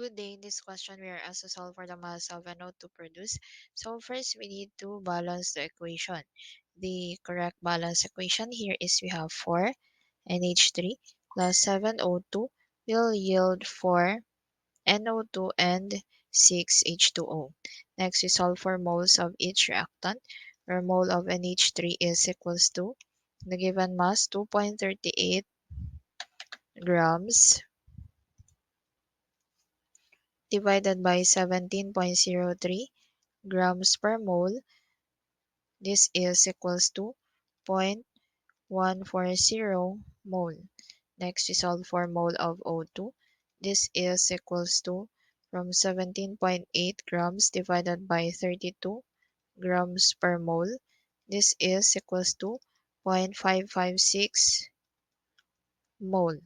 Good day. In this question, we are asked to solve for the mass of NO2 produced. So first, we need to balance the equation. The correct balance equation here is we have 4 NH3 plus 7O2 will yield 4 NO2 and 6 H2O. Next, we solve for moles of each reactant, where mole of NH3 is equals to the given mass 2.38 grams divided by 17.03 grams per mole. This is equals to 0.140 mole. Next, we solve for mole of O2. This is equals to from 17.8 grams divided by 32 grams per mole. This is equals to 0.556 mole.